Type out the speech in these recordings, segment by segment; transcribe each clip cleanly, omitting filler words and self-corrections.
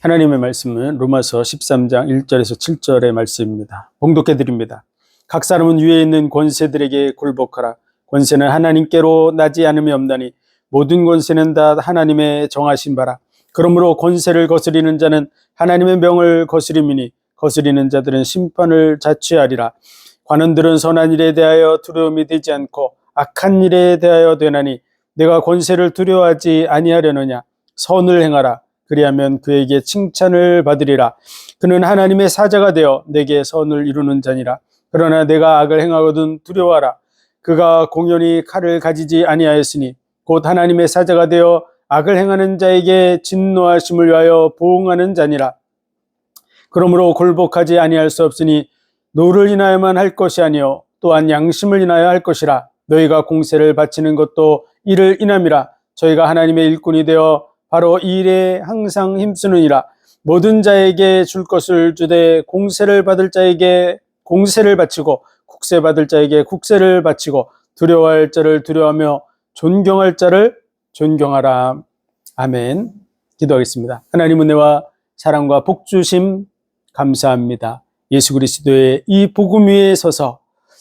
하나님의 말씀은 로마서 13장 1절에서 7절의 말씀입니다. 봉독해 드립니다. 각 사람은 위에 있는 권세들에게 굴복하라. 권세는 하나님께로 나지 않음이 없나니 모든 권세는 다 하나님의 정하신 바라. 그러므로 권세를 거스리는 자는 하나님의 명을 거스림이니 거스리는 자들은 심판을 자취하리라. 관원들은 선한 일에 대하여 두려움이 되지 않고 악한 일에 대하여 되나니 내가 권세를 두려워하지 아니하려느냐. 선을 행하라. 그리하면 그에게 칭찬을 받으리라. 그는 하나님의 사자가 되어 내게 선을 이루는 자니라. 그러나 내가 악을 행하거든 두려워하라. 그가 공연히 칼을 가지지 아니하였으니 곧 하나님의 사자가 되어 악을 행하는 자에게 진노하심을 위하여 보응하는 자니라. 그러므로 굴복하지 아니할 수 없으니 노를 인하여만 할 것이 아니요 또한 양심을 인하여 할 것이라. 너희가 공세를 바치는 것도 이를 인함이라. 저희가 하나님의 일꾼이 되어 바로 이 일에 항상 힘쓰느니라. 모든 자에게 줄 것을 주되 공세를 받을 자에게 공세를 바치고 국세 받을 자에게 국세를 바치고 두려워할 자를 두려워하며 존경할 자를 존경하라. 아멘. 기도하겠습니다. 하나님 은혜와 사랑과 복 주심 감사합니다. 예수 그리스도의 이 복음 위에 서서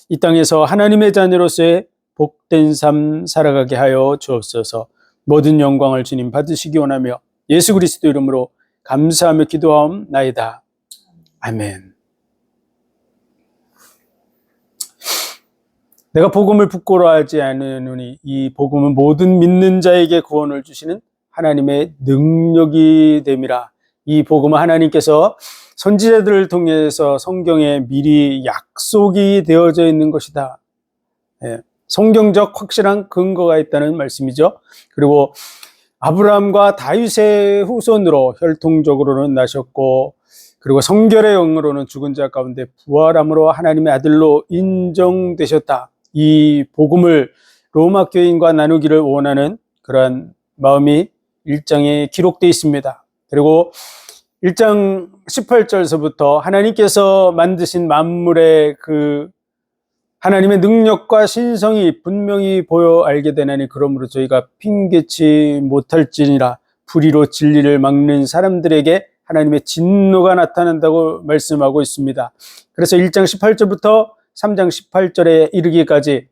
이 땅에서 하나님의 자녀로서의 복된 삶 살아가게 하여 주옵소서. 모든 영광을 주님 받으시기 원하며 예수 그리스도 이름으로 감사하며 기도하옵나이다. 아멘. 내가 복음을 부끄러워하지 않으니 이 복음은 모든 믿는 자에게 구원을 주시는 하나님의 능력이 됨이라. 이 복음은 하나님께서 선지자들을 통해서 성경에 미리 약속이 되어져 있는 것이다. 성경적 확실한 근거가 있다는 말씀이죠. 그리고 아브라함과 다윗의 후손으로 혈통적으로는 나셨고, 그리고 성결의 영으로는 죽은 자 가운데 부활함으로 하나님의 아들로 인정되셨다. 이 복음을 로마 교인과 나누기를 원하는 그러한 마음이 1장에 기록되어 있습니다. 그리고 1장 18절서부터 하나님께서 만드신 만물의 그 하나님의 능력과 신성이 분명히 보여 알게 되나니 그러므로 저희가 핑계치 못할지니라. 불의로 진리를 막는 사람들에게 하나님의 진노가 나타난다고 말씀하고 있습니다. 그래서 1장 18절부터 3장 18절에 이르기까지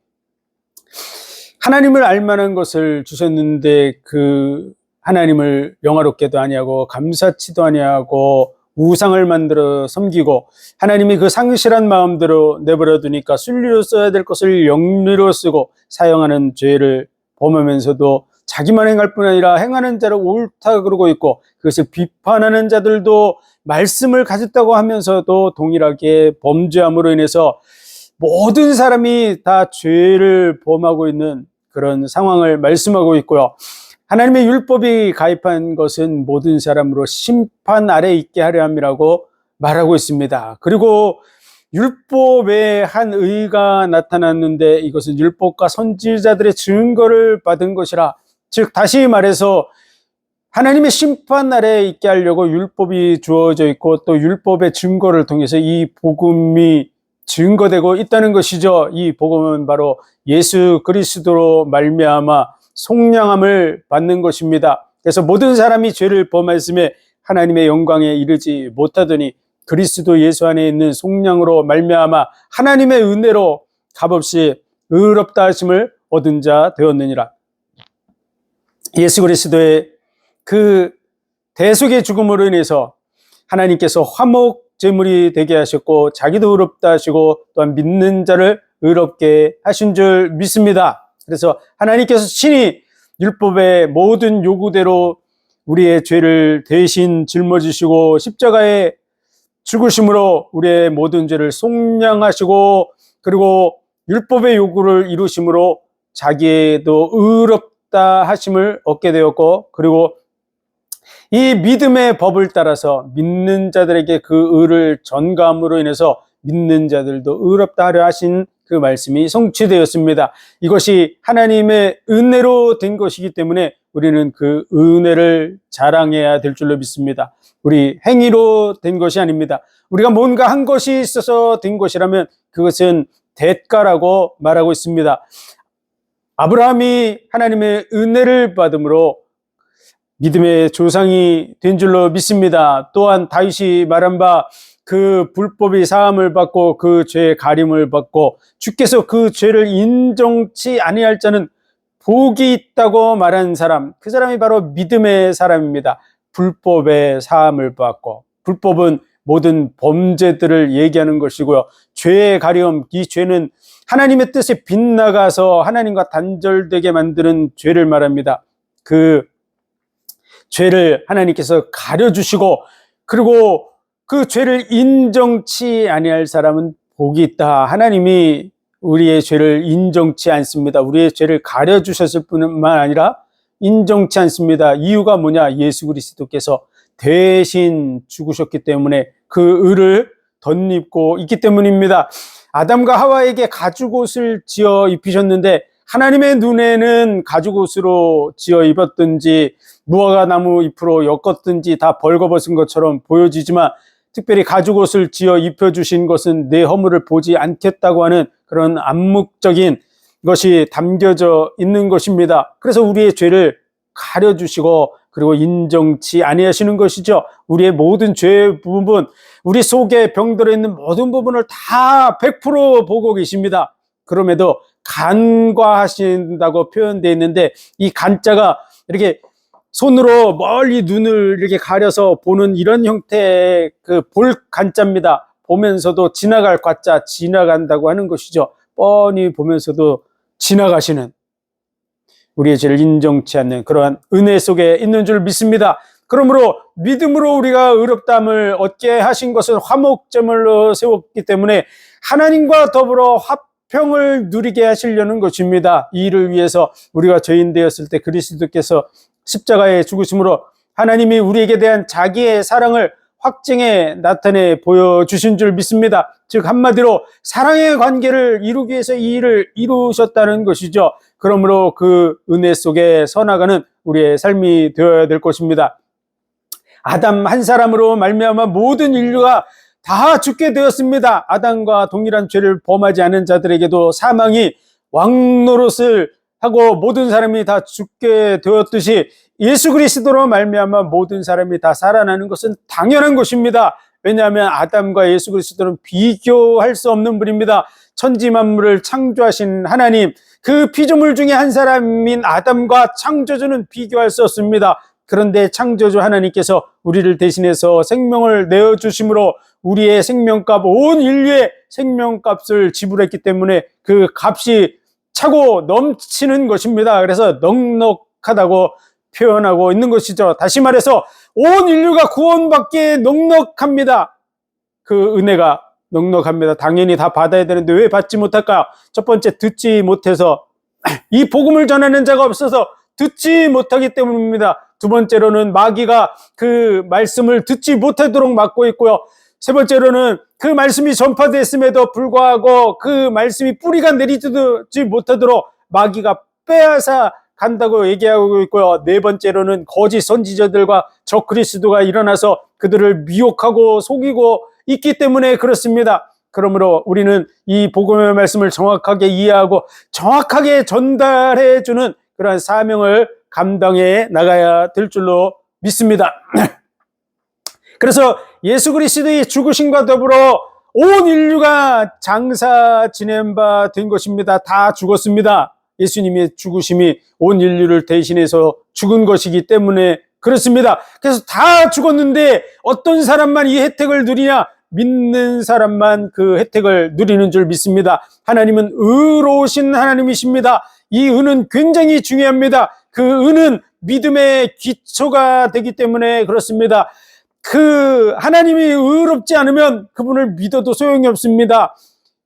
하나님을 알만한 것을 주셨는데 그 하나님을 영화롭게도 아니하고 감사치도 아니하고 우상을 만들어 섬기고 하나님이 그 상실한 마음대로 내버려 두니까 순리로 써야 될 것을 영리로 쓰고 사용하는 죄를 범하면서도 자기만 행할 뿐 아니라 행하는 자를 옳다 그러고 있고 그것을 비판하는 자들도 말씀을 가졌다고 하면서도 동일하게 범죄함으로 인해서 모든 사람이 다 죄를 범하고 있는 그런 상황을 말씀하고 있고요. 하나님의 율법이 가입한 것은 모든 사람으로 심판 아래 있게 하려 함이라고 말하고 있습니다. 그리고 율법에 한 의가 나타났는데 이것은 율법과 선지자들의 증거를 받은 것이라. 즉 다시 말해서 하나님의 심판 아래 있게 하려고 율법이 주어져 있고 또 율법의 증거를 통해서 이 복음이 증거되고 있다는 것이죠. 이 복음은 바로 예수 그리스도로 말미암아 속량함을 받는 것입니다. 그래서 모든 사람이 죄를 범했음에 하나님의 영광에 이르지 못하더니 그리스도 예수 안에 있는 속량으로 말미암아 하나님의 은혜로 값없이 의롭다 하심을 얻은 자 되었느니라. 예수 그리스도의 그 대속의 죽음으로 인해서 하나님께서 화목 제물이 되게 하셨고 자기도 의롭다 하시고 또한 믿는 자를 의롭게 하신 줄 믿습니다. 그래서 하나님께서 친히 율법의 모든 요구대로 우리의 죄를 대신 짊어지시고 십자가에 죽으심으로 우리의 모든 죄를 속량하시고 그리고 율법의 요구를 이루심으로 자기도 의롭다 하심을 얻게 되었고 그리고 이 믿음의 법을 따라서 믿는 자들에게 그 의를 전가함으로 인해서 믿는 자들도 의롭다 하려 하신 그 말씀이 성취되었습니다. 이것이 하나님의 은혜로 된 것이기 때문에 우리는 그 은혜를 자랑해야 될 줄로 믿습니다. 우리 행위로 된 것이 아닙니다. 우리가 뭔가 한 것이 있어서 된 것이라면 그것은 대가라고 말하고 있습니다. 아브라함이 하나님의 은혜를 받음으로 믿음의 조상이 된 줄로 믿습니다. 또한 다윗이 말한 바 그 불법이 사함을 받고 그 죄의 가림을 받고 주께서 그 죄를 인정치 아니할 자는 복이 있다고 말한 사람, 그 사람이 바로 믿음의 사람입니다. 불법의 사함을 받고, 불법은 모든 범죄들을 얘기하는 것이고요. 죄의 가려움, 이 죄는 하나님의 뜻에 빗나가서 하나님과 단절되게 만드는 죄를 말합니다. 그 죄를 하나님께서 가려주시고, 그리고 그 죄를 인정치 아니할 사람은 복이 있다. 하나님이 우리의 죄를 인정치 않습니다. 우리의 죄를 가려주셨을 뿐만 아니라 인정치 않습니다. 이유가 뭐냐? 예수 그리스도께서 대신 죽으셨기 때문에 그 의를 덧입고 있기 때문입니다. 아담과 하와에게 가죽옷을 지어 입히셨는데 하나님의 눈에는 가죽옷으로 지어 입었든지 무화과 나무 잎으로 엮었든지 다 벌거벗은 것처럼 보여지지만 특별히 가죽옷을 지어 입혀주신 것은 내 허물을 보지 않겠다고 하는 그런 암묵적인 것이 담겨져 있는 것입니다. 그래서 우리의 죄를 가려주시고 그리고 인정치 아니하시는 것이죠. 우리의 모든 죄의 부분, 우리 속에 병들어 있는 모든 부분을 다 100% 보고 계십니다. 그럼에도 간과하신다고 표현되어 있는데 이 간자가 이렇게 손으로 멀리 눈을 이렇게 가려서 보는 이런 형태의 그 볼 간자입니다. 보면서도 지나갈 과자, 지나간다고 하는 것이죠. 뻔히 보면서도 지나가시는, 우리의 죄를 인정치 않는 그러한 은혜 속에 있는 줄 믿습니다. 그러므로 믿음으로 우리가 의롭다함을 얻게 하신 것은 화목제물로 세웠기 때문에 하나님과 더불어 화평을 누리게 하시려는 것입니다. 이 일을 위해서 우리가 죄인 되었을 때 그리스도께서 십자가의 죽으심으로 하나님이 우리에게 대한 자기의 사랑을 확증해 나타내 보여주신 줄 믿습니다. 즉 한마디로 사랑의 관계를 이루기 위해서 이 일을 이루셨다는 것이죠. 그러므로 그 은혜 속에 서나가는 우리의 삶이 되어야 될 것입니다. 아담 한 사람으로 말미암아 모든 인류가 다 죽게 되었습니다. 아담과 동일한 죄를 범하지 않은 자들에게도 사망이 왕노릇을 하고 모든 사람이 다 죽게 되었듯이 예수 그리스도로 말미암아 모든 사람이 다 살아나는 것은 당연한 것입니다. 왜냐하면 아담과 예수 그리스도는 비교할 수 없는 분입니다. 천지 만물을 창조하신 하나님, 그 피조물 중에 한 사람인 아담과 창조주는 비교할 수 없습니다. 그런데 창조주 하나님께서 우리를 대신해서 생명을 내어주심으로 우리의 생명값, 온 인류의 생명값을 지불했기 때문에 그 값이 차고 넘치는 것입니다. 그래서 넉넉하다고 표현하고 있는 것이죠. 다시 말해서 온 인류가 구원받기에 넉넉합니다. 그 은혜가 넉넉합니다. 당연히 다 받아야 되는데 왜 받지 못할까요? 첫 번째, 듣지 못해서, 이 복음을 전하는 자가 없어서 듣지 못하기 때문입니다. 두 번째로는 마귀가 그 말씀을 듣지 못하도록 막고 있고요. 세 번째로는 그 말씀이 전파됐음에도 불구하고 그 말씀이 뿌리가 내리지 못하도록 마귀가 빼앗아 간다고 얘기하고 있고요. 네 번째로는 거짓 선지자들과 적그리스도가 일어나서 그들을 미혹하고 속이고 있기 때문에 그렇습니다. 그러므로 우리는 이 복음의 말씀을 정확하게 이해하고 정확하게 전달해 주는 그러한 사명을 감당해 나가야 될 줄로 믿습니다. 그래서 예수 그리스도의 죽으심과 더불어 온 인류가 장사 지낸 바 된 것입니다. 다 죽었습니다. 예수님의 죽으심이 온 인류를 대신해서 죽은 것이기 때문에 그렇습니다. 그래서 다 죽었는데 어떤 사람만 이 혜택을 누리냐? 믿는 사람만 그 혜택을 누리는 줄 믿습니다. 하나님은 의로우신 하나님이십니다. 이 은은 굉장히 중요합니다. 그 은은 믿음의 기초가 되기 때문에 그렇습니다. 그 하나님이 의롭지 않으면 그분을 믿어도 소용이 없습니다.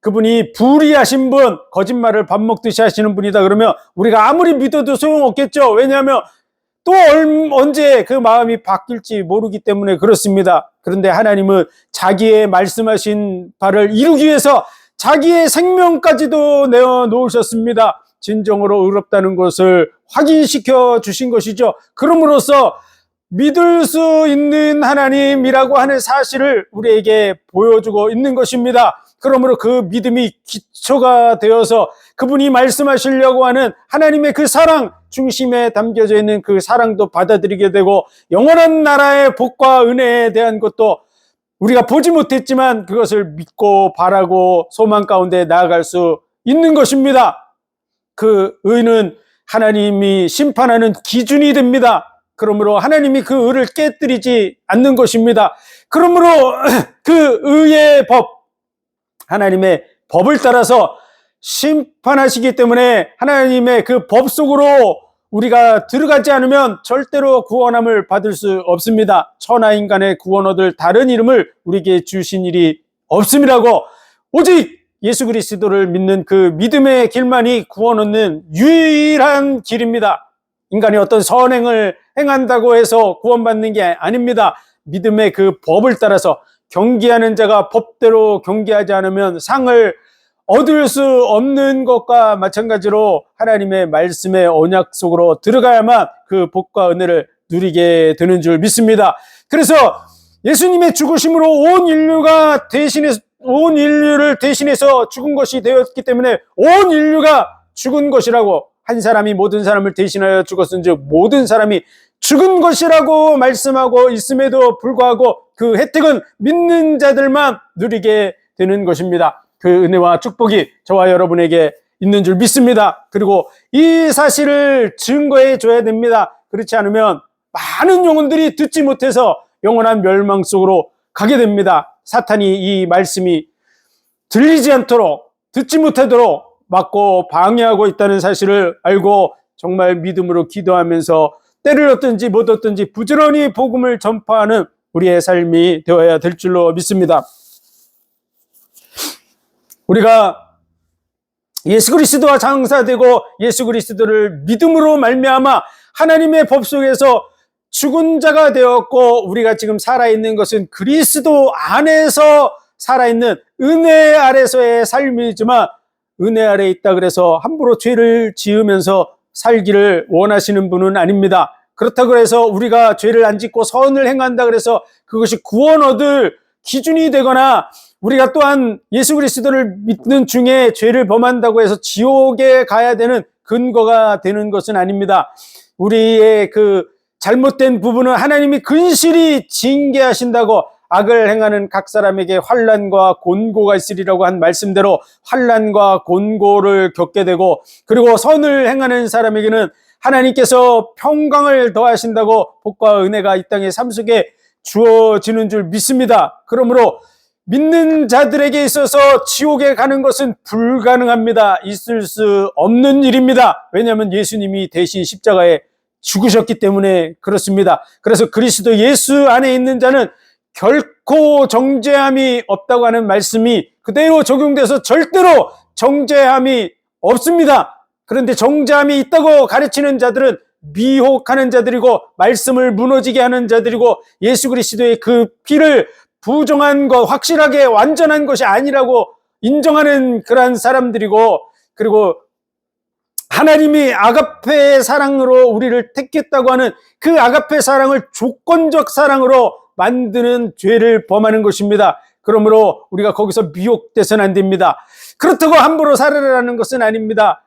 그분이 불의하신 분, 거짓말을 밥 먹듯이 하시는 분이다 그러면 우리가 아무리 믿어도 소용없겠죠. 왜냐하면 또 언제 그 마음이 바뀔지 모르기 때문에 그렇습니다. 그런데 하나님은 자기의 말씀하신 바를 이루기 위해서 자기의 생명까지도 내어놓으셨습니다. 진정으로 의롭다는 것을 확인시켜 주신 것이죠. 그럼으로써 믿을 수 있는 하나님이라고 하는 사실을 우리에게 보여주고 있는 것입니다. 그러므로 그 믿음이 기초가 되어서 그분이 말씀하시려고 하는 하나님의 그 사랑, 중심에 담겨져 있는 그 사랑도 받아들이게 되고, 영원한 나라의 복과 은혜에 대한 것도 우리가 보지 못했지만 그것을 믿고 바라고 소망 가운데 나아갈 수 있는 것입니다. 그 의는 하나님이 심판하는 기준이 됩니다. 그러므로 하나님이 그 의를 깨뜨리지 않는 것입니다. 그러므로 그 의의 법, 하나님의 법을 따라서 심판하시기 때문에 하나님의 그 법 속으로 우리가 들어가지 않으면 절대로 구원함을 받을 수 없습니다. 천하 인간의 구원 얻을 다른 이름을 우리에게 주신 일이 없음이라고, 오직 예수 그리스도를 믿는 그 믿음의 길만이 구원 얻는 유일한 길입니다. 인간이 어떤 선행을 행한다고 해서 구원받는 게 아닙니다. 믿음의 그 법을 따라서 경계하는 자가 법대로 경계하지 않으면 상을 얻을 수 없는 것과 마찬가지로 하나님의 말씀의 언약 속으로 들어가야만 그 복과 은혜를 누리게 되는 줄 믿습니다. 그래서 예수님의 죽으심으로 온 인류를 대신해서 죽은 것이 되었기 때문에 온 인류가 죽은 것이라고, 한 사람이 모든 사람을 대신하여 죽었은즉 모든 사람이 죽은 것이라고 말씀하고 있음에도 불구하고 그 혜택은 믿는 자들만 누리게 되는 것입니다. 그 은혜와 축복이 저와 여러분에게 있는 줄 믿습니다. 그리고 이 사실을 증거해 줘야 됩니다. 그렇지 않으면 많은 영혼들이 듣지 못해서 영원한 멸망 속으로 가게 됩니다. 사탄이 이 말씀이 들리지 않도록, 듣지 못하도록 막고 방해하고 있다는 사실을 알고 정말 믿음으로 기도하면서 때를 얻든지 못 얻든지 부지런히 복음을 전파하는 우리의 삶이 되어야 될 줄로 믿습니다. 우리가 예수 그리스도와 장사되고 예수 그리스도를 믿음으로 말미암아 하나님의 법 속에서 죽은 자가 되었고, 우리가 지금 살아있는 것은 그리스도 안에서 살아있는 은혜 아래서의 삶이지만, 은혜 아래에 있다 그래서 함부로 죄를 지으면서 살기를 원하시는 분은 아닙니다. 그렇다고 해서 우리가 죄를 안 짓고 선을 행한다 그래서 그것이 구원 얻을 기준이 되거나, 우리가 또한 예수 그리스도를 믿는 중에 죄를 범한다고 해서 지옥에 가야 되는 근거가 되는 것은 아닙니다. 우리의 그 잘못된 부분은 하나님이 근실히 징계하신다고, 악을 행하는 각 사람에게 환난과 곤고가 있으리라고 한 말씀대로 환난과 곤고를 겪게 되고, 그리고 선을 행하는 사람에게는 하나님께서 평강을 더하신다고 복과 은혜가 이 땅의 삶 속에 주어지는 줄 믿습니다. 그러므로 믿는 자들에게 있어서 지옥에 가는 것은 불가능합니다. 있을 수 없는 일입니다. 왜냐하면 예수님이 대신 십자가에 죽으셨기 때문에 그렇습니다. 그래서 그리스도 예수 안에 있는 자는 결코 정죄함이 없다고 하는 말씀이 그대로 적용돼서 절대로 정죄함이 없습니다. 그런데 정죄함이 있다고 가르치는 자들은 미혹하는 자들이고, 말씀을 무너지게 하는 자들이고, 예수 그리스도의 그 피를 부정한 것, 확실하게 완전한 것이 아니라고 인정하는 그러한 사람들이고, 그리고 하나님이 아가페 사랑으로 우리를 택했다고 하는 그 아가페 사랑을 조건적 사랑으로 만드는 죄를 범하는 것입니다. 그러므로 우리가 거기서 미혹돼서는 안 됩니다. 그렇다고 함부로 살아라는 것은 아닙니다.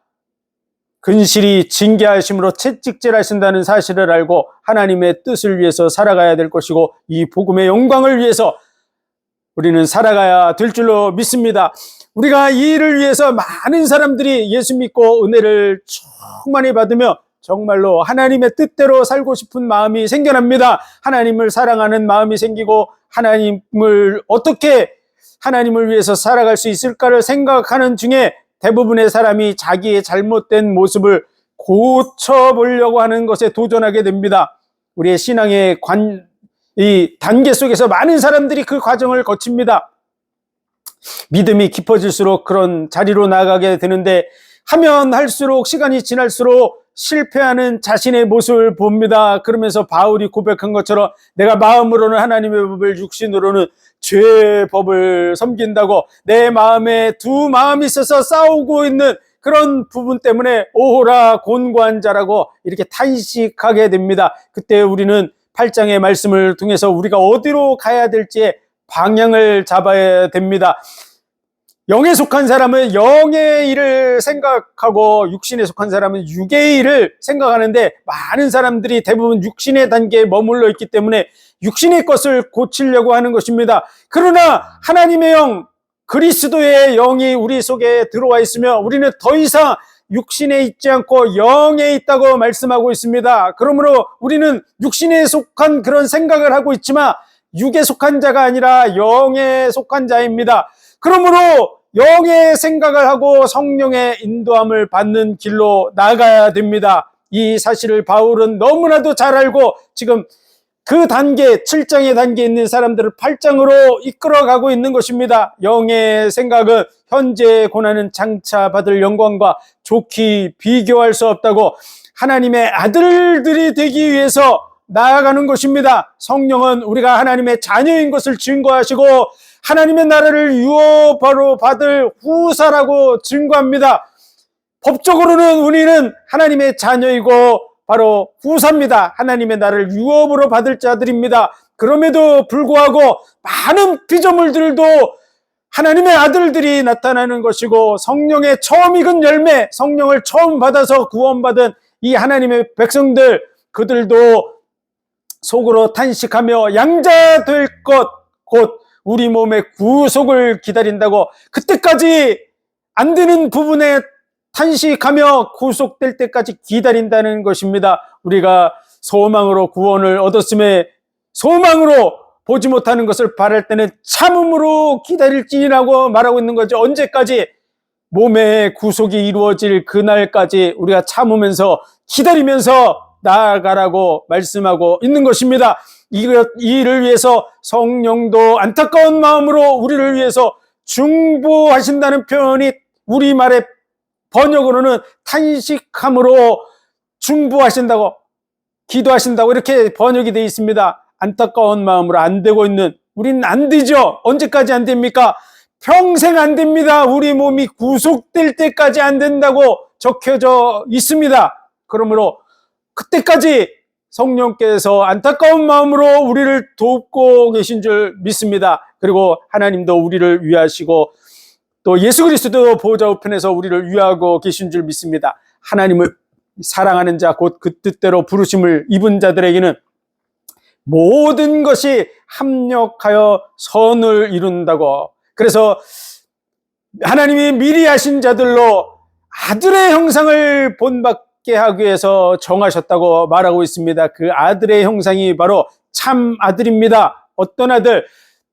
근실히 징계하심으로 채찍질하신다는 사실을 알고 하나님의 뜻을 위해서 살아가야 될 것이고, 이 복음의 영광을 위해서 우리는 살아가야 될 줄로 믿습니다. 우리가 이 일을 위해서 많은 사람들이 예수 믿고 은혜를 충만히 받으며 정말로 하나님의 뜻대로 살고 싶은 마음이 생겨납니다. 하나님을 사랑하는 마음이 생기고, 하나님을 어떻게 하나님을 위해서 살아갈 수 있을까를 생각하는 중에 대부분의 사람이 자기의 잘못된 모습을 고쳐보려고 하는 것에 도전하게 됩니다. 우리의 신앙의 이 단계 속에서 많은 사람들이 그 과정을 거칩니다. 믿음이 깊어질수록 그런 자리로 나아가게 되는데, 하면 할수록, 시간이 지날수록 실패하는 자신의 모습을 봅니다. 그러면서 바울이 고백한 것처럼 내가 마음으로는 하나님의 법을, 육신으로는 죄의 법을 섬긴다고 내 마음에 두 마음이 있어서 싸우고 있는 그런 부분 때문에 오호라 곤고한 자라고 이렇게 탄식하게 됩니다. 그때 우리는 8장의 말씀을 통해서 우리가 어디로 가야 될지에 방향을 잡아야 됩니다. 영에 속한 사람은 영의 일을 생각하고 육신에 속한 사람은 육의 일을 생각하는데, 많은 사람들이 대부분 육신의 단계에 머물러 있기 때문에 육신의 것을 고치려고 하는 것입니다. 그러나 하나님의 영, 그리스도의 영이 우리 속에 들어와 있으면 우리는 더 이상 육신에 있지 않고 영에 있다고 말씀하고 있습니다. 그러므로 우리는 육신에 속한 그런 생각을 하고 있지만 육에 속한 자가 아니라 영에 속한 자입니다. 그러므로 영의 생각을 하고 성령의 인도함을 받는 길로 나가야 됩니다. 이 사실을 바울은 너무나도 잘 알고 지금 그 단계, 7장의 단계에 있는 사람들을 8장으로 이끌어가고 있는 것입니다. 영의 생각은 현재의 고난은 장차 받을 영광과 좋게 비교할 수 없다고 하나님의 아들들이 되기 위해서 나아가는 것입니다. 성령은 우리가 하나님의 자녀인 것을 증거하시고 하나님의 나라를 유업으로 받을 후사라고 증거합니다. 법적으로는 우리는 하나님의 자녀이고 바로 후사입니다. 하나님의 나라를 유업으로 받을 자들입니다. 그럼에도 불구하고 많은 피조물들도 하나님의 아들들이 나타나는 것이고, 성령의 처음 익은 열매, 성령을 처음 받아서 구원받은 이 하나님의 백성들, 그들도 속으로 탄식하며 양자 될 것, 곧 우리 몸의 구속을 기다린다고, 그때까지 안 되는 부분에 탄식하며 구속될 때까지 기다린다는 것입니다. 우리가 소망으로 구원을 얻었음에 소망으로 보지 못하는 것을 바랄 때는 참음으로 기다릴지라고 말하고 있는 거죠. 언제까지? 몸의 구속이 이루어질 그날까지 우리가 참으면서 기다리면서 나아가라고 말씀하고 있는 것입니다. 이를 위해서 성령도 안타까운 마음으로 우리를 위해서 중보하신다는 표현이 우리말의 번역으로는 탄식함으로 중보하신다고, 기도하신다고 이렇게 번역이 되어 있습니다. 안타까운 마음으로 안 되고 있는 우리는 안 되죠. 언제까지 안 됩니까? 평생 안 됩니다. 우리 몸이 구속될 때까지 안 된다고 적혀져 있습니다. 그러므로 그때까지 성령께서 안타까운 마음으로 우리를 돕고 계신 줄 믿습니다. 그리고 하나님도 우리를 위하시고 또 예수 그리스도 보좌 우편에서 우리를 위하고 계신 줄 믿습니다. 하나님을 사랑하는 자, 곧 그 뜻대로 부르심을 입은 자들에게는 모든 것이 합력하여 선을 이룬다고. 그래서 하나님이 미리 하신 자들로 아들의 형상을 본받게 하기 위해서 정하셨다고 말하고 있습니다. 그 아들의 형상이 바로 참 아들입니다. 어떤 아들?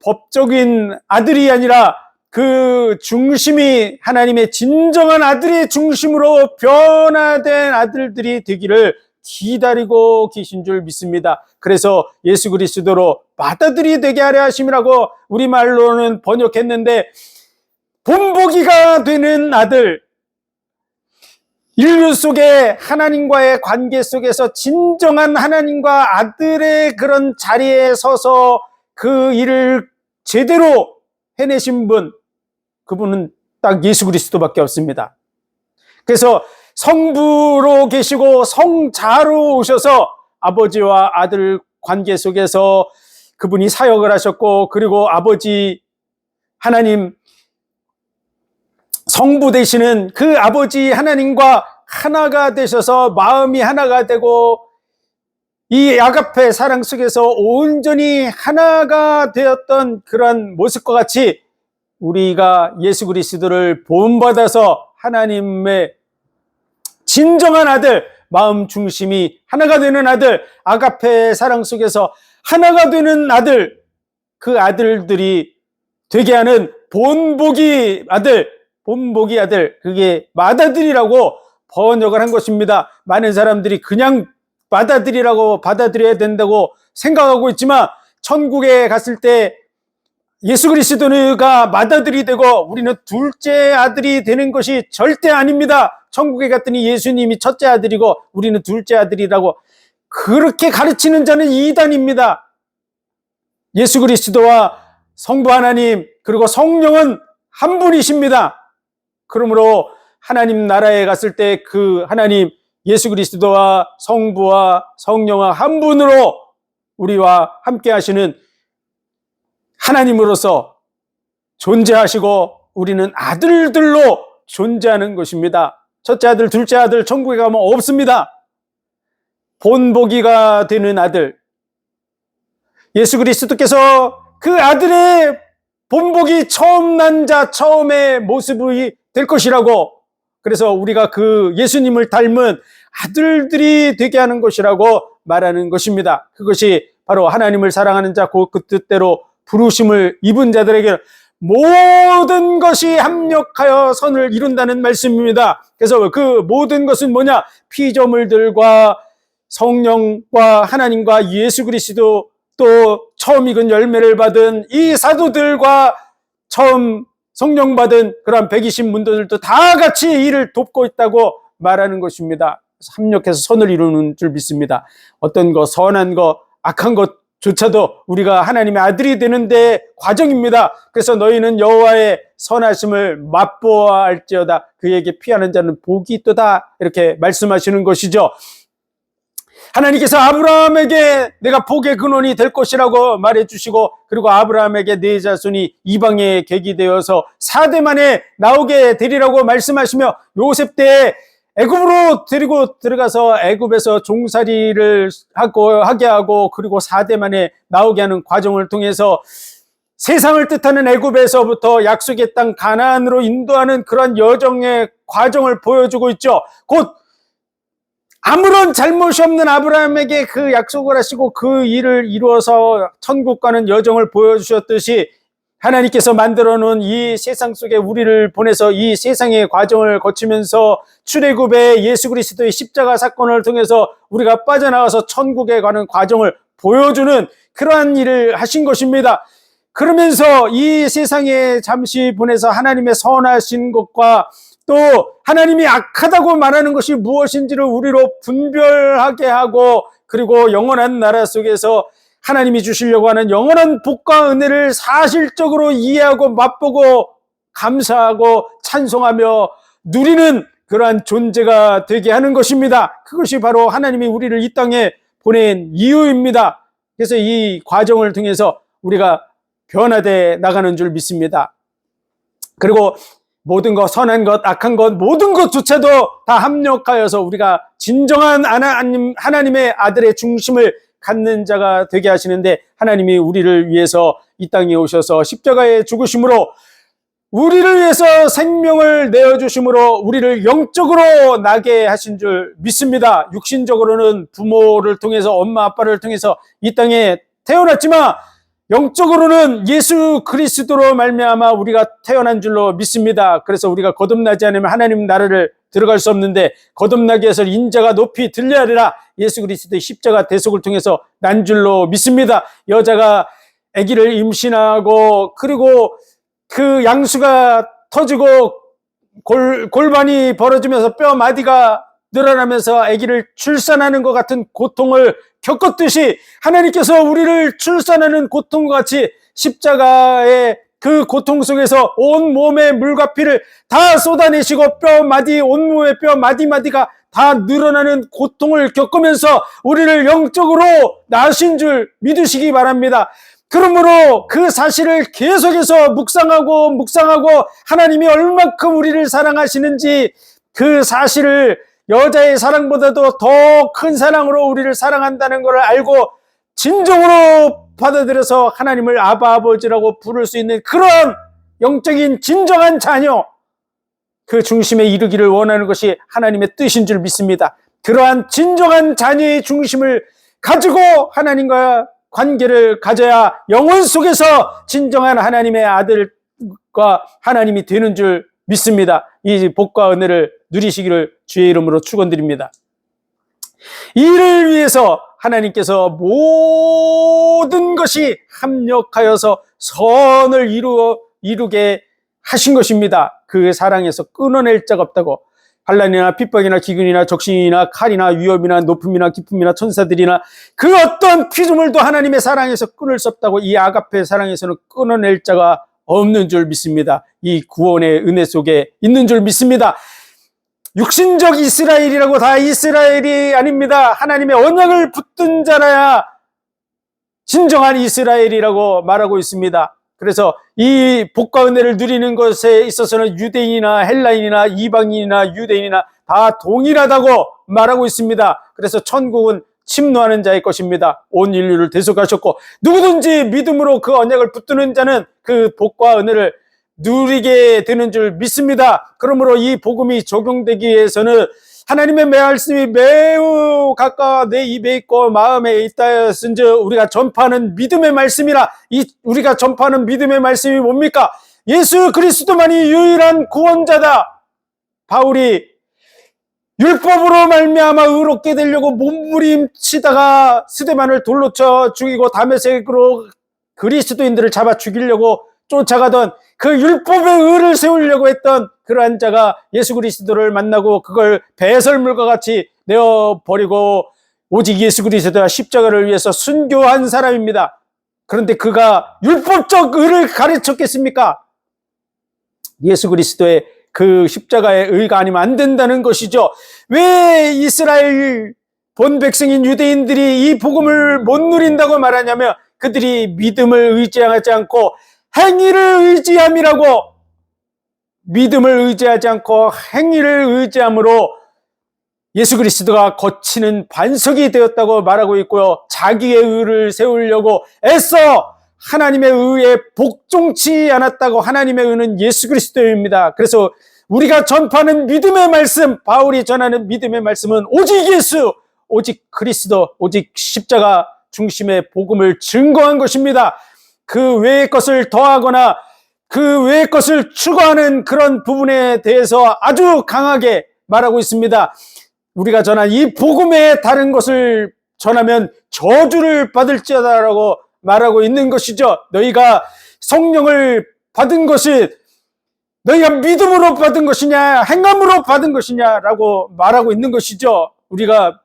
법적인 아들이 아니라 그 중심이 하나님의 진정한 아들의 중심으로 변화된 아들들이 되기를 기다리고 계신 줄 믿습니다. 그래서 예수 그리스도로 맏아들이 되게 하려 하심이라고 우리말로는 번역했는데, 본보기가 되는 아들, 인류 속에 하나님과의 관계 속에서 진정한 하나님과 아들의 그런 자리에 서서 그 일을 제대로 해내신 분, 그분은 딱 예수 그리스도밖에 없습니다. 그래서 성부로 계시고 성자로 오셔서 아버지와 아들 관계 속에서 그분이 사역을 하셨고, 그리고 아버지 하나님 성부 되시는 그 아버지 하나님과 하나가 되셔서 마음이 하나가 되고 이 아가페 사랑 속에서 온전히 하나가 되었던 그런 모습과 같이 우리가 예수 그리스도를 본받아서 하나님의 진정한 아들, 마음 중심이 하나가 되는 아들, 아가페 사랑 속에서 하나가 되는 아들, 그 아들들이 되게 하는 본보기 아들, 그게 맏아들이라고 번역을 한 것입니다. 많은 사람들이 그냥 맏아들이라고 받아들여야 된다고 생각하고 있지만, 천국에 갔을 때 예수 그리스도가 맏아들이 되고 우리는 둘째 아들이 되는 것이 절대 아닙니다. 천국에 갔더니 예수님이 첫째 아들이고 우리는 둘째 아들이라고 그렇게 가르치는 자는 이단입니다. 예수 그리스도와 성부 하나님 그리고 성령은 한 분이십니다. 그러므로 하나님 나라에 갔을 때 그 하나님 예수 그리스도와 성부와 성령과 한 분으로 우리와 함께 하시는 하나님으로서 존재하시고 우리는 아들들로 존재하는 것입니다. 첫째 아들, 둘째 아들 천국에 가면 없습니다. 본보기가 되는 아들, 예수 그리스도께서 그 아들의 본보기 처음 난 자, 처음의 모습이 될 것이라고, 그래서 우리가 그 예수님을 닮은 아들들이 되게 하는 것이라고 말하는 것입니다. 그것이 바로 하나님을 사랑하는 자, 그 뜻대로 부르심을 입은 자들에게 모든 것이 합력하여 선을 이룬다는 말씀입니다. 그래서 그 모든 것은 뭐냐? 피조물들과 성령과 하나님과 예수 그리스도, 또 처음 익은 열매를 받은 이 사도들과 처음 성령 받은 그런 120문도들도 다 같이 이를 돕고 있다고 말하는 것입니다. 합력해서 선을 이루는 줄 믿습니다. 어떤 것, 선한 것, 악한 것조차도 우리가 하나님의 아들이 되는 데 과정입니다. 그래서 너희는 여호와의 선하심을 맛보아 알지어다. 그에게 피하는 자는 복이 있도다. 이렇게 말씀하시는 것이죠. 하나님께서 아브라함에게 내가 복의 근원이 될 것이라고 말해주시고, 그리고 아브라함에게 네 자손이 이방의 객이 되어서 4대 만에 나오게 되리라고 말씀하시며, 요셉 때에 애굽으로 데리고 들어가서 애굽에서 종살이를 하게 하고, 그리고 4대 만에 나오게 하는 과정을 통해서 세상을 뜻하는 애굽에서부터 약속의 땅 가나안으로 인도하는 그런 여정의 과정을 보여주고 있죠. 곧 아무런 잘못이 없는 아브라함에게 그 약속을 하시고 그 일을 이루어서 천국 가는 여정을 보여주셨듯이, 하나님께서 만들어 놓은 이 세상 속에 우리를 보내서 이 세상의 과정을 거치면서 출애굽의 예수 그리스도의 십자가 사건을 통해서 우리가 빠져나와서 천국에 가는 과정을 보여주는 그러한 일을 하신 것입니다. 그러면서 이 세상에 잠시 보내서 하나님의 선하신 것과 또 하나님이 악하다고 말하는 것이 무엇인지를 우리로 분별하게 하고, 그리고 영원한 나라 속에서 하나님이 주시려고 하는 영원한 복과 은혜를 사실적으로 이해하고 맛보고 감사하고 찬송하며 누리는 그러한 존재가 되게 하는 것입니다. 그것이 바로 하나님이 우리를 이 땅에 보낸 이유입니다. 그래서 이 과정을 통해서 우리가 변화되어 나가는 줄 믿습니다. 그리고 모든 것, 선한 것, 악한 것, 모든 것조차도 다 합력하여서 우리가 진정한 하나님의 아들의 중심을 갖는 자가 되게 하시는데, 하나님이 우리를 위해서 이 땅에 오셔서 십자가에 죽으심으로 우리를 위해서 생명을 내어주심으로 우리를 영적으로 나게 하신 줄 믿습니다. 육신적으로는 부모를 통해서, 엄마 아빠를 통해서 이 땅에 태어났지만 영적으로는 예수 그리스도로 말미암아 우리가 태어난 줄로 믿습니다. 그래서 우리가 거듭나지 않으면 하나님 나라를 들어갈 수 없는데, 거듭나기 위해서 인자가 높이 들려야 하리라. 예수 그리스도의 십자가 대속을 통해서 난 줄로 믿습니다. 여자가 아기를 임신하고, 그리고 그 양수가 터지고 골반이 벌어지면서 뼈 마디가 늘어나면서 아기를 출산하는 것 같은 고통을 겪었듯이, 하나님께서 우리를 출산하는 고통과 같이 십자가의 그 고통 속에서 온 몸의 물과 피를 다 쏟아내시고 뼈 마디, 온몸의 뼈 마디마디가 다 늘어나는 고통을 겪으면서 우리를 영적으로 낳으신 줄 믿으시기 바랍니다. 그러므로 그 사실을 계속해서 묵상하고 하나님이 얼만큼 우리를 사랑하시는지, 그 사실을 여자의 사랑보다도 더 큰 사랑으로 우리를 사랑한다는 것을 알고 진정으로 받아들여서 하나님을 아바 아버지라고 부를 수 있는 그런 영적인 진정한 자녀, 그 중심에 이르기를 원하는 것이 하나님의 뜻인 줄 믿습니다. 그러한 진정한 자녀의 중심을 가지고 하나님과 관계를 가져야 영혼 속에서 진정한 하나님의 아들과 하나님이 되는 줄 믿습니다. 이 복과 은혜를 누리시기를 주의 이름으로 축원드립니다. 이를 위해서 하나님께서 모든 것이 합력하여서 선을 이루게 하신 것입니다. 그 사랑에서 끊어낼 자가 없다고. 환난이나 핍박이나 기근이나 적신이나 칼이나 위협이나 높음이나 기쁨이나 천사들이나 그 어떤 피조물도 하나님의 사랑에서 끊을 수 없다고. 이 아가페 사랑에서는 끊어낼 자가 없는 줄 믿습니다. 이 구원의 은혜 속에 있는 줄 믿습니다. 육신적 이스라엘이라고 다 이스라엘이 아닙니다. 하나님의 언약을 붙든 자라야 진정한 이스라엘이라고 말하고 있습니다. 그래서 이 복과 은혜를 누리는 것에 있어서는 유대인이나 헬라인이나 이방인이나 유대인이나 다 동일하다고 말하고 있습니다. 그래서 천국은 침노하는 자의 것입니다. 온 인류를 대속하셨고 누구든지 믿음으로 그 언약을 붙드는 자는 그 복과 은혜를 누리게 되는 줄 믿습니다. 그러므로 이 복음이 적용되기 위해서는 하나님의 말씀이 매우 가까워 내 입에 있고 마음에 있다 하였은즉 우리가 전파하는 믿음의 말씀이라. 우리가 전파하는 믿음의 말씀이 뭡니까? 예수 그리스도만이 유일한 구원자다. 바울이 율법으로 말미암아 의롭게 되려고 몸부림치다가 스데반을 돌로 쳐 죽이고 다메섹으로 그리스도인들을 잡아 죽이려고 쫓아가던 그 율법의 의를 세우려고 했던 그러한 자가 예수 그리스도를 만나고 그걸 배설물과 같이 내어버리고 오직 예수 그리스도와 십자가를 위해서 순교한 사람입니다. 그런데 그가 율법적 의를 가르쳤겠습니까? 예수 그리스도의 그 십자가의 의가 아니면 안 된다는 것이죠. 왜 이스라엘 본 백성인 유대인들이 이 복음을 못 누린다고 말하냐면 그들이 믿음을 의지하지 않고 행위를 의지함이라고. 믿음을 의지하지 않고 행위를 의지함으로 예수 그리스도가 거치는 반석이 되었다고 말하고 있고요. 자기의 의를 세우려고 애써 하나님의 의에 복종치 않았다고. 하나님의 의는 예수 그리스도입니다. 그래서 우리가 전파하는 믿음의 말씀, 바울이 전하는 믿음의 말씀은 오직 예수, 오직 그리스도, 오직 십자가 중심의 복음을 증거한 것입니다. 그 외의 것을 더하거나 그 외의 것을 추구하는 그런 부분에 대해서 아주 강하게 말하고 있습니다. 우리가 전한 이 복음에 다른 것을 전하면 저주를 받을지어다라고 말하고 있는 것이죠. 너희가 성령을 받은 것이 너희가 믿음으로 받은 것이냐 행함으로 받은 것이냐라고 말하고 있는 것이죠. 우리가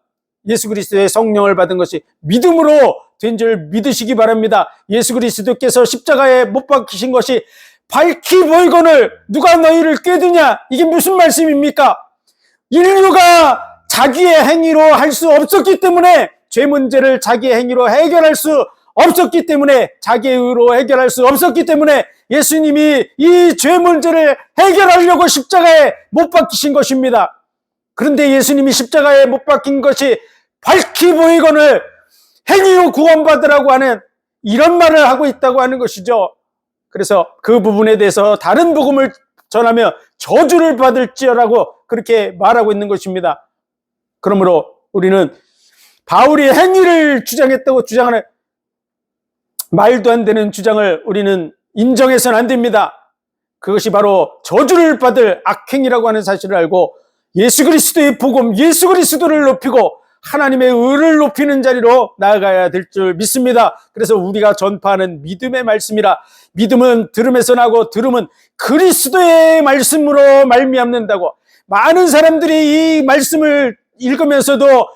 예수 그리스도의 성령을 받은 것이 믿음으로 된 줄 믿으시기 바랍니다. 예수 그리스도께서 십자가에 못 박히신 것이 밝히 보이거늘 누가 너희를 꾀드냐, 이게 무슨 말씀입니까? 인류가 자기의 행위로 할 수 없었기 때문에, 죄 문제를 자기의 행위로 해결할 수 없었기 때문에, 자기의 의로 해결할 수 없었기 때문에 예수님이 이 죄 문제를 해결하려고 십자가에 못 박히신 것입니다. 그런데 예수님이 십자가에 못 박힌 것이 밝히 보이거늘 행위로 구원받으라고 하는 이런 말을 하고 있다고 하는 것이죠. 그래서 그 부분에 대해서 다른 복음을 전하며 저주를 받을지어라고 그렇게 말하고 있는 것입니다. 그러므로 우리는 바울이 행위를 주장했다고 주장하는 말도 안 되는 주장을 우리는 인정해서는 안 됩니다. 그것이 바로 저주를 받을 악행이라고 하는 사실을 알고 예수 그리스도의 복음, 예수 그리스도를 높이고 하나님의 의를 높이는 자리로 나아가야 될 줄 믿습니다. 그래서 우리가 전파하는 믿음의 말씀이라. 믿음은 들음에서 나고 들음은 그리스도의 말씀으로 말미암는다고. 많은 사람들이 이 말씀을 읽으면서도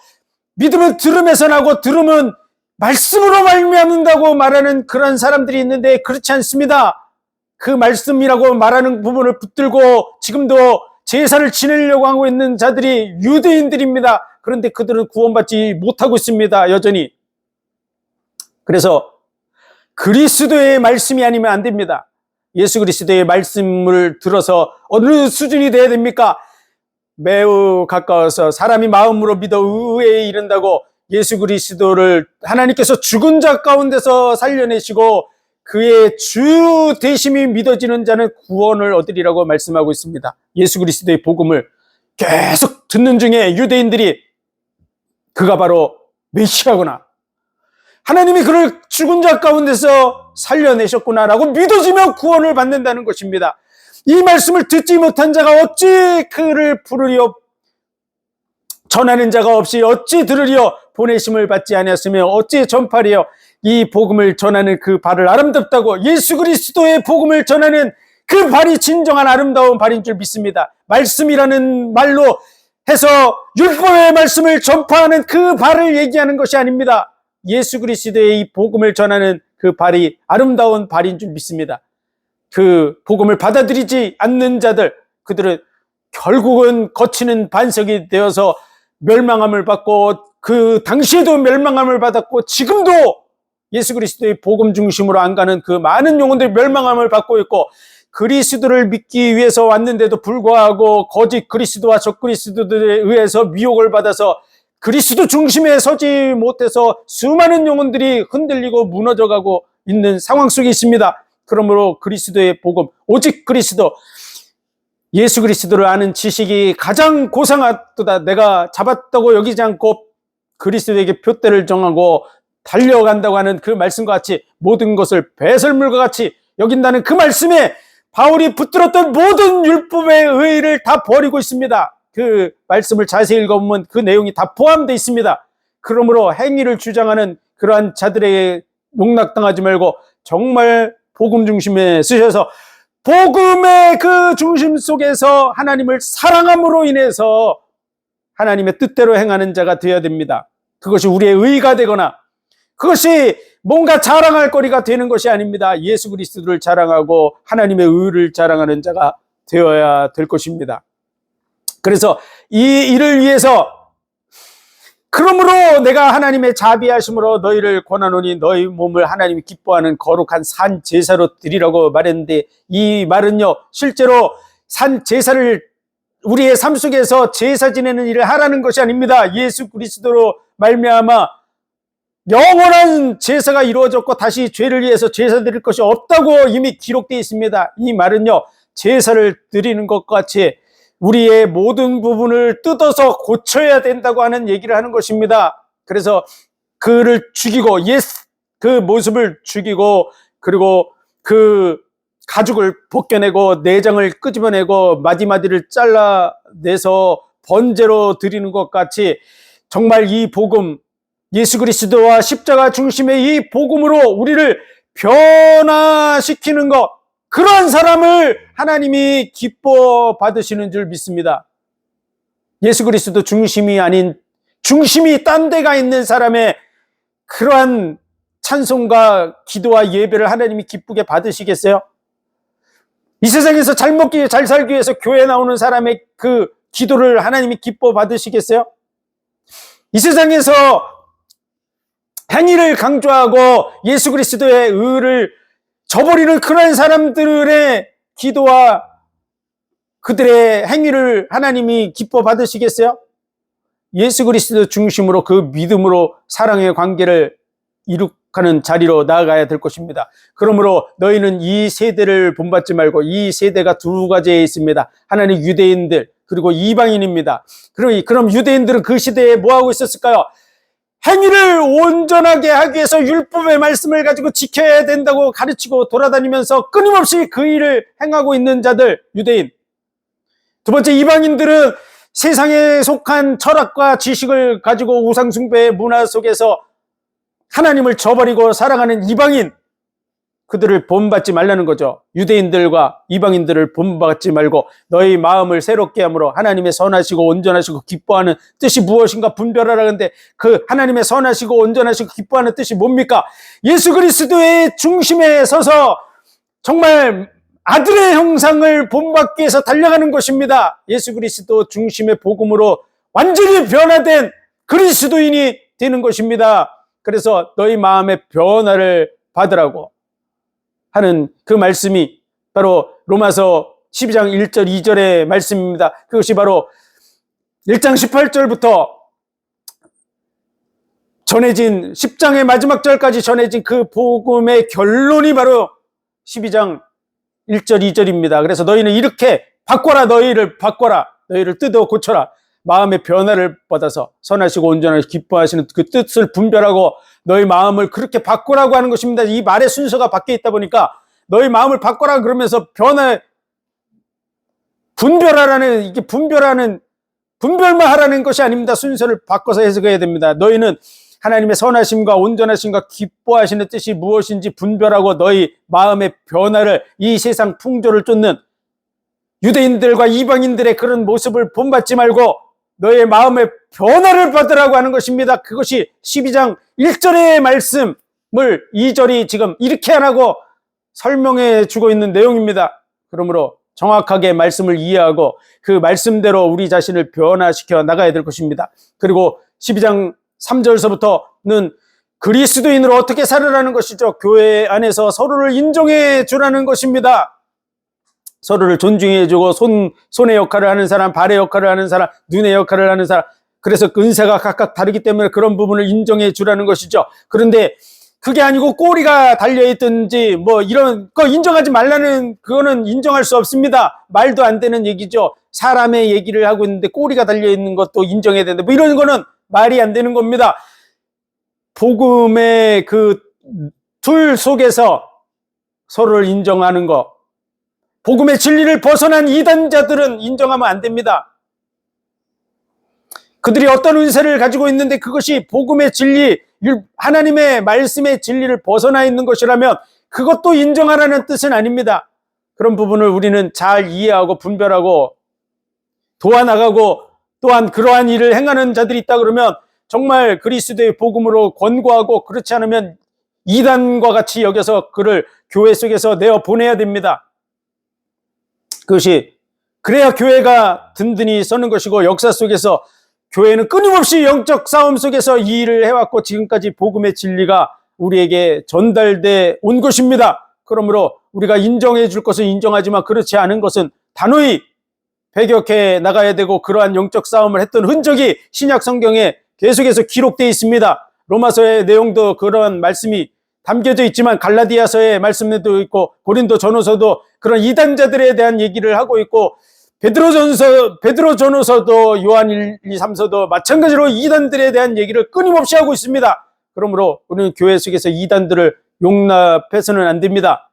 믿음은 들음에서 나고 들음은 말씀으로 말미암는다고 말하는 그런 사람들이 있는데 그렇지 않습니다. 그 말씀이라고 말하는 부분을 붙들고 지금도 제사를 지내려고 하고 있는 자들이 유대인들입니다. 그런데 그들은 구원받지 못하고 있습니다. 여전히. 그래서 그리스도의 말씀이 아니면 안 됩니다. 예수 그리스도의 말씀을 들어서 어느 수준이 돼야 됩니까? 매우 가까워서 사람이 마음으로 믿어 의에 이른다고 예수 그리스도를 하나님께서 죽은 자 가운데서 살려내시고 그의 주 되심이 믿어지는 자는 구원을 얻으리라고 말씀하고 있습니다. 예수 그리스도의 복음을 계속 듣는 중에 유대인들이 그가 바로 메시아구나, 하나님이 그를 죽은 자 가운데서 살려내셨구나라고 믿어지며 구원을 받는다는 것입니다. 이 말씀을 듣지 못한 자가 어찌 그를 부르리요? 전하는 자가 없이 어찌 들으리요? 보내심을 받지 아니하시며 어찌 전파리요? 이 복음을 전하는 그 발을 아름답다고, 예수 그리스도의 복음을 전하는 그 발이 진정한 아름다운 발인 줄 믿습니다. 말씀이라는 말로 해서 율법의 말씀을 전파하는 그 발을 얘기하는 것이 아닙니다. 예수 그리스도의 이 복음을 전하는 그 발이 아름다운 발인 줄 믿습니다. 그 복음을 받아들이지 않는 자들, 그들은 결국은 거치는 반석이 되어서 멸망함을 받고, 그 당시에도 멸망함을 받았고 지금도 예수 그리스도의 복음 중심으로 안 가는 그 많은 영혼들이 멸망함을 받고 있고, 그리스도를 믿기 위해서 왔는데도 불구하고 거짓 그리스도와 적그리스도들에 의해서 미혹을 받아서 그리스도 중심에 서지 못해서 수많은 영혼들이 흔들리고 무너져가고 있는 상황 속에 있습니다. 그러므로 그리스도의 복음, 오직 그리스도, 예수 그리스도를 아는 지식이 가장 고상하도다. 내가 잡았다고 여기지 않고 그리스도에게 표대를 정하고 달려간다고 하는 그 말씀과 같이 모든 것을 배설물과 같이 여긴다는 그 말씀에 바울이 붙들었던 모든 율법의 의의를 다 버리고 있습니다. 그 말씀을 자세히 읽어보면 그 내용이 다 포함되어 있습니다. 그러므로 행위를 주장하는 그러한 자들에게 농락당하지 말고 정말 복음 중심에 쓰셔서 복음의 그 중심 속에서 하나님을 사랑함으로 인해서 하나님의 뜻대로 행하는 자가 되어야 됩니다. 그것이 우리의 의의가 되거나 그것이 뭔가 자랑할 거리가 되는 것이 아닙니다. 예수 그리스도를 자랑하고 하나님의 의를 자랑하는 자가 되어야 될 것입니다. 그래서 이 일을 위해서, 그러므로 내가 하나님의 자비하심으로 너희를 권하노니 너희 몸을 하나님이 기뻐하는 거룩한 산 제사로 드리라고 말했는데, 이 말은요 실제로 산 제사를 우리의 삶 속에서 제사 지내는 일을 하라는 것이 아닙니다. 예수 그리스도로 말미암아 영원한 제사가 이루어졌고 다시 죄를 위해서 제사 드릴 것이 없다고 이미 기록되어 있습니다. 이 말은요 제사를 드리는 것과 같이 우리의 모든 부분을 뜯어서 고쳐야 된다고 하는 얘기를 하는 것입니다. 그래서 그를 죽이고 그 모습을 죽이고, 그리고 그 가죽을 벗겨내고 내장을 끄집어내고 마디마디를 잘라내서 번제로 드리는 것 같이 정말 이 복음, 예수 그리스도와 십자가 중심의 이 복음으로 우리를 변화시키는 것, 그런 사람을 하나님이 기뻐 받으시는 줄 믿습니다. 예수 그리스도 중심이 아닌, 중심이 딴 데가 있는 사람의 그러한 찬송과 기도와 예배를 하나님이 기쁘게 받으시겠어요? 이 세상에서 잘 먹기, 잘 살기 위해서 교회 나오는 사람의 그 기도를 하나님이 기뻐 받으시겠어요? 이 세상에서 행위를 강조하고 예수 그리스도의 의를 저버리는 그런 사람들의 기도와 그들의 행위를 하나님이 기뻐 받으시겠어요? 예수 그리스도 중심으로 그 믿음으로 사랑의 관계를 이룩하는 자리로 나아가야 될 것입니다. 그러므로 너희는 이 세대를 본받지 말고, 이 세대가 두 가지에 있습니다. 하나는 유대인들, 그리고 이방인입니다. 그럼 유대인들은 그 시대에 뭐하고 있었을까요? 행위를 온전하게 하기 위해서 율법의 말씀을 가지고 지켜야 된다고 가르치고 돌아다니면서 끊임없이 그 일을 행하고 있는 자들, 유대인. 두 번째, 이방인들은 세상에 속한 철학과 지식을 가지고 우상숭배의 문화 속에서 하나님을 저버리고 살아가는 이방인, 그들을 본받지 말라는 거죠. 유대인들과 이방인들을 본받지 말고 너희 마음을 새롭게 함으로 하나님의 선하시고 온전하시고 기뻐하는 뜻이 무엇인가 분별하라는데, 그 하나님의 선하시고 온전하시고 기뻐하는 뜻이 뭡니까? 예수 그리스도의 중심에 서서 정말 아들의 형상을 본받기 위해서 달려가는 것입니다. 예수 그리스도 중심의 복음으로 완전히 변화된 그리스도인이 되는 것입니다. 그래서 너희 마음의 변화를 받으라고 하는 그 말씀이 바로 로마서 12장 1절 2절의 말씀입니다. 그것이 바로 1장 18절부터 전해진 10장의 마지막 절까지 전해진 그 복음의 결론이 바로 12장 1절 2절입니다. 그래서 너희는 이렇게 바꿔라, 너희를 바꿔라, 너희를 뜯어 고쳐라. 마음의 변화를 받아서 선하시고 온전하시고 기뻐하시는 그 뜻을 분별하고 너희 마음을 그렇게 바꾸라고 하는 것입니다. 이 말의 순서가 바뀌어 있다 보니까 너희 마음을 바꿔라 그러면서 분별하라는, 이게 분별만 하라는 것이 아닙니다. 순서를 바꿔서 해석해야 됩니다. 너희는 하나님의 선하심과 온전하심과 기뻐하시는 뜻이 무엇인지 분별하고 너희 마음의 변화를, 이 세상 풍조를 쫓는 유대인들과 이방인들의 그런 모습을 본받지 말고 너의 마음의 변화를 받으라고 하는 것입니다. 그것이 12장 1절의 말씀을 2절이 지금 이렇게 하라고 설명해 주고 있는 내용입니다. 그러므로 정확하게 말씀을 이해하고 그 말씀대로 우리 자신을 변화시켜 나가야 될 것입니다. 그리고 12장 3절서부터는 그리스도인으로 어떻게 살으라는 것이죠? 교회 안에서 서로를 인정해 주라는 것입니다. 서로를 존중해 주고 손의 역할을 하는 사람, 발의 역할을 하는 사람, 눈의 역할을 하는 사람, 그래서 은사가 각각 다르기 때문에 그런 부분을 인정해 주라는 것이죠. 그런데 그게 아니고 꼬리가 달려있든지 뭐 이런 거 인정하지 말라는, 그거는 인정할 수 없습니다. 말도 안 되는 얘기죠. 사람의 얘기를 하고 있는데 꼬리가 달려있는 것도 인정해야 된다, 뭐 이런 거는 말이 안 되는 겁니다. 복음의 그 틀 속에서 서로를 인정하는 거, 복음의 진리를 벗어난 이단자들은 인정하면 안 됩니다. 그들이 어떤 은사를 가지고 있는데 그것이 복음의 진리, 하나님의 말씀의 진리를 벗어나 있는 것이라면 그것도 인정하라는 뜻은 아닙니다. 그런 부분을 우리는 잘 이해하고 분별하고 도와나가고, 또한 그러한 일을 행하는 자들이 있다 그러면 정말 그리스도의 복음으로 권고하고, 그렇지 않으면 이단과 같이 여겨서 그를 교회 속에서 내어 보내야 됩니다. 그것이 그래야 교회가 든든히 서는 것이고, 역사 속에서 교회는 끊임없이 영적 싸움 속에서 이 일을 해왔고 지금까지 복음의 진리가 우리에게 전달돼 온 것입니다. 그러므로 우리가 인정해 줄 것은 인정하지만 그렇지 않은 것은 단호히 배격해 나가야 되고, 그러한 영적 싸움을 했던 흔적이 신약 성경에 계속해서 기록되어 있습니다. 로마서의 내용도 그런 말씀이 담겨져 있지만 갈라디아서의 말씀에도 있고, 고린도 전후서도 그런 이단자들에 대한 얘기를 하고 있고, 베드로전후서도 요한 1, 2, 3서도 마찬가지로 이단들에 대한 얘기를 끊임없이 하고 있습니다. 그러므로 우리는 교회 속에서 이단들을 용납해서는 안 됩니다.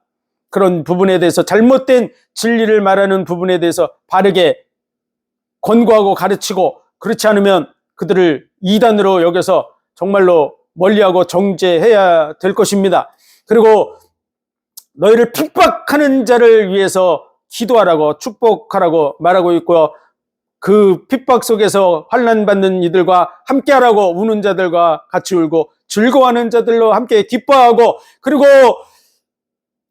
그런 부분에 대해서, 잘못된 진리를 말하는 부분에 대해서 바르게 권고하고 가르치고, 그렇지 않으면 그들을 이단으로 여겨서 정말로 멀리하고 정죄해야 될 것입니다. 그리고 너희를 핍박하는 자를 위해서 기도하라고, 축복하라고 말하고 있고요. 그 핍박 속에서 환난받는 이들과 함께하라고, 우는 자들과 같이 울고 즐거워하는 자들로 함께 기뻐하고, 그리고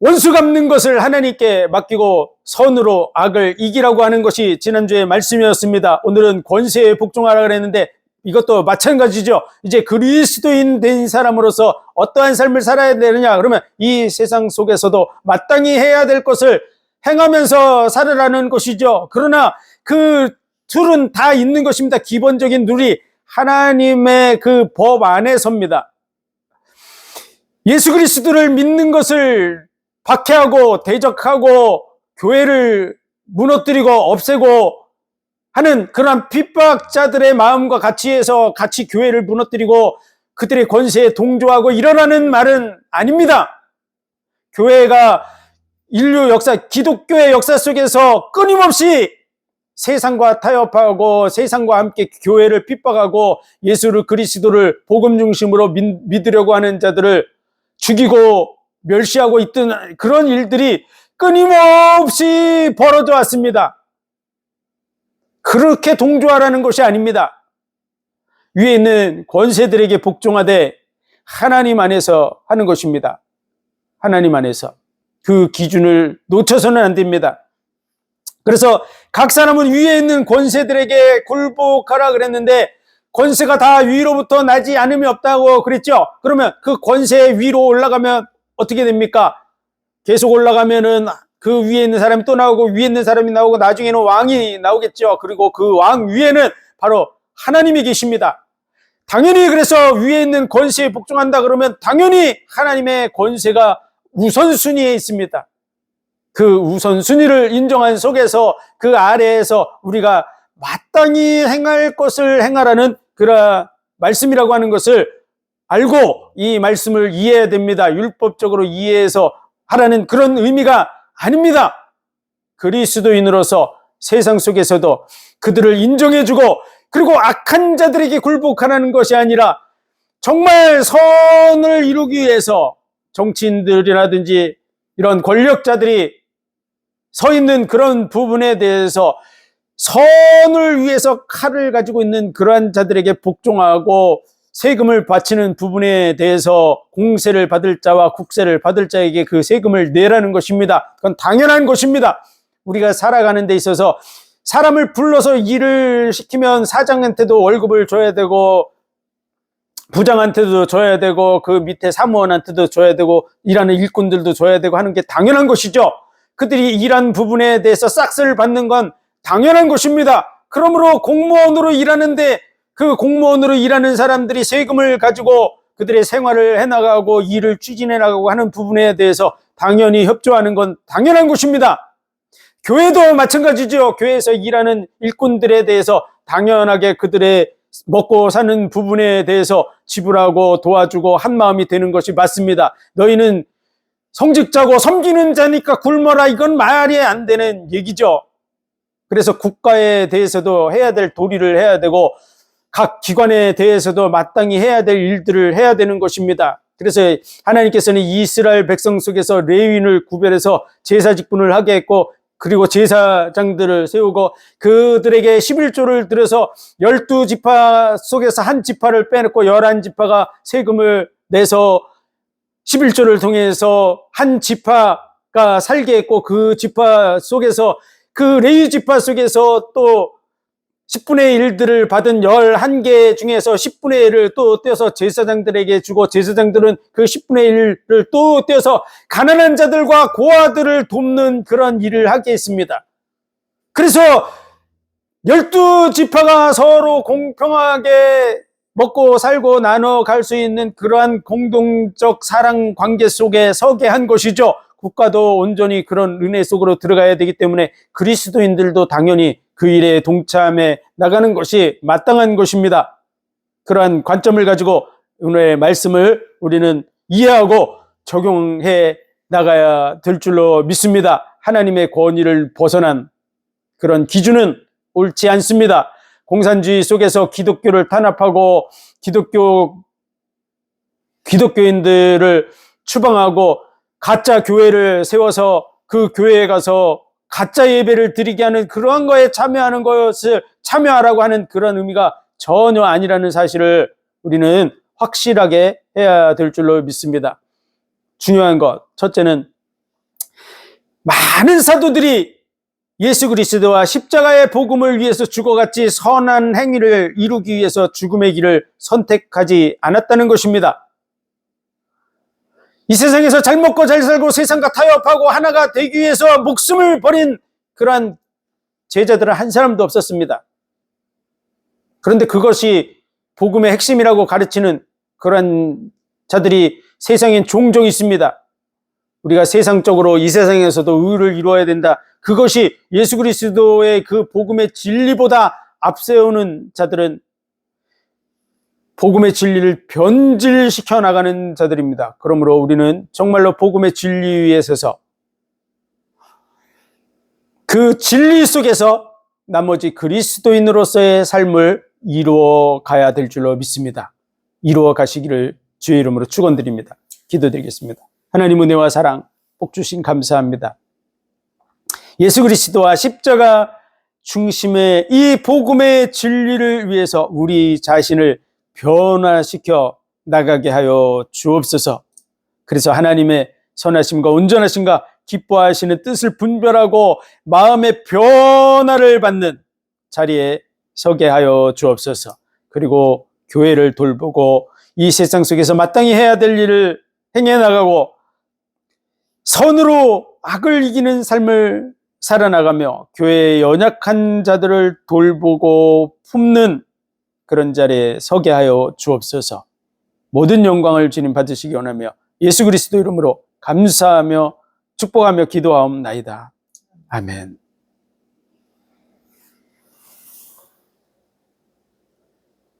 원수 갚는 것을 하나님께 맡기고 선으로 악을 이기라고 하는 것이 지난주에 말씀이었습니다. 오늘은 권세에 복종하라 그랬는데 이것도 마찬가지죠. 이제 그리스도인 된 사람으로서 어떠한 삶을 살아야 되느냐, 그러면 이 세상 속에서도 마땅히 해야 될 것을 행하면서 살으라는 것이죠. 그러나 그 툴은 다 있는 것입니다. 기본적인 룰이 하나님의 그 법 안에 섭니다. 예수 그리스도를 믿는 것을 박해하고 대적하고 교회를 무너뜨리고 없애고 하는 그러한 핍박자들의 마음과 같이 해서 같이 교회를 무너뜨리고 그들의 권세에 동조하고 일어나는 말은 아닙니다. 교회가 인류 역사, 기독교의 역사 속에서 끊임없이 세상과 타협하고 세상과 함께 교회를 핍박하고 예수를, 그리스도를 복음 중심으로 믿으려고 하는 자들을 죽이고 멸시하고 있던 그런 일들이 끊임없이 벌어져 왔습니다. 그렇게 동조하라는 것이 아닙니다. 위에 있는 권세들에게 복종하되 하나님 안에서 하는 것입니다. 하나님 안에서. 그 기준을 놓쳐서는 안 됩니다. 그래서 각 사람은 위에 있는 권세들에게 굴복하라 그랬는데, 권세가 다 위로부터 나지 않음이 없다고 그랬죠. 그러면 그 권세 위로 올라가면 어떻게 됩니까? 계속 올라가면은 그 위에 있는 사람이 또 나오고 위에 있는 사람이 나오고 나중에는 왕이 나오겠죠. 그리고 그 왕 위에는 바로 하나님이 계십니다. 당연히 그래서 위에 있는 권세에 복종한다 그러면 당연히 하나님의 권세가 우선순위에 있습니다. 그 우선순위를 인정한 속에서 그 아래에서 우리가 마땅히 행할 것을 행하라는 그런 말씀이라고 하는 것을 알고 이 말씀을 이해해야 됩니다. 율법적으로 이해해서 하라는 그런 의미가 아닙니다. 그리스도인으로서 세상 속에서도 그들을 인정해주고, 그리고 악한 자들에게 굴복하라는 것이 아니라 정말 선을 이루기 위해서 정치인들이라든지 이런 권력자들이 서 있는 그런 부분에 대해서 선을 위해서 칼을 가지고 있는 그러한 자들에게 복종하고 세금을 바치는 부분에 대해서 공세를 받을 자와 국세를 받을 자에게 그 세금을 내라는 것입니다. 그건 당연한 것입니다. 우리가 살아가는 데 있어서 사람을 불러서 일을 시키면 사장한테도 월급을 줘야 되고 부장한테도 줘야 되고 그 밑에 사무원한테도 줘야 되고 일하는 일꾼들도 줘야 되고 하는 게 당연한 것이죠. 그들이 일한 부분에 대해서 싹스를 받는 건 당연한 것입니다. 그러므로 공무원으로 일하는데 그 공무원으로 일하는 사람들이 세금을 가지고 그들의 생활을 해나가고 일을 추진해 나가고 하는 부분에 대해서 당연히 협조하는 건 당연한 것입니다. 교회도 마찬가지죠. 교회에서 일하는 일꾼들에 대해서 당연하게 그들의 먹고 사는 부분에 대해서 지불하고 도와주고 한 마음이 되는 것이 맞습니다. 너희는 성직자고 섬기는 자니까 굶어라, 이건 말이 안 되는 얘기죠. 그래서 국가에 대해서도 해야 될 도리를 해야 되고 각 기관에 대해서도 마땅히 해야 될 일들을 해야 되는 것입니다. 그래서 하나님께서는 이스라엘 백성 속에서 레위인을 구별해서 제사 직분을 하게 했고, 그리고 제사장들을 세우고 그들에게 11조를 들여서 12지파 속에서 한 지파를 빼놓고 11지파가 세금을 내서 11조를 통해서 한 지파가 살게 했고, 그 지파 속에서 그 레위 지파 속에서 또 10분의 1들을 받은 11개 중에서 10분의 1을 또 떼어서 제사장들에게 주고, 제사장들은 그 10분의 1을 또 떼어서 가난한 자들과 고아들을 돕는 그런 일을 하게 했습니다. 그래서 12지파가 서로 공평하게 먹고 살고 나눠 갈 수 있는 그러한 공동적 사랑 관계 속에 서게 한 것이죠. 국가도 온전히 그런 은혜 속으로 들어가야 되기 때문에 그리스도인들도 당연히 그 일에 동참해 나가는 것이 마땅한 것입니다. 그러한 관점을 가지고 오늘의 말씀을 우리는 이해하고 적용해 나가야 될 줄로 믿습니다. 하나님의 권위를 벗어난 그런 기준은 옳지 않습니다. 공산주의 속에서 기독교를 탄압하고 기독교인들을 추방하고 가짜 교회를 세워서 그 교회에 가서 가짜 예배를 드리게 하는 그러한 거에 참여하는 것을 참여하라고 하는 그런 의미가 전혀 아니라는 사실을 우리는 확실하게 해야 될 줄로 믿습니다. 중요한 것, 첫째는 많은 사도들이 예수 그리스도와 십자가의 복음을 위해서 죽어갔지 선한 행위를 이루기 위해서 죽음의 길을 선택하지 않았다는 것입니다. 이 세상에서 잘 먹고 잘 살고 세상과 타협하고 하나가 되기 위해서 목숨을 버린 그러한 제자들은 한 사람도 없었습니다. 그런데 그것이 복음의 핵심이라고 가르치는 그런 자들이 세상엔 종종 있습니다. 우리가 세상적으로 이 세상에서도 의를 이루어야 된다. 그것이 예수 그리스도의 그 복음의 진리보다 앞세우는 자들은 복음의 진리를 변질시켜 나가는 자들입니다. 그러므로 우리는 정말로 복음의 진리 위에 서서 그 진리 속에서 나머지 그리스도인으로서의 삶을 이루어 가야 될 줄로 믿습니다. 이루어 가시기를 주의 이름으로 축원드립니다. 기도드리겠습니다. 하나님 은혜와 사랑 복 주신 감사합니다. 예수 그리스도와 십자가 중심의 이 복음의 진리를 위해서 우리 자신을 변화시켜 나가게 하여 주옵소서. 그래서 하나님의 선하심과 온전하심과 기뻐하시는 뜻을 분별하고 마음의 변화를 받는 자리에 서게 하여 주옵소서. 그리고 교회를 돌보고 이 세상 속에서 마땅히 해야 될 일을 행해 나가고 선으로 악을 이기는 삶을 살아나가며 교회의 연약한 자들을 돌보고 품는 그런 자리에 서게 하여 주옵소서. 모든 영광을 주님 받으시기 원하며 예수 그리스도 이름으로 감사하며 축복하며 기도하옵나이다. 아멘.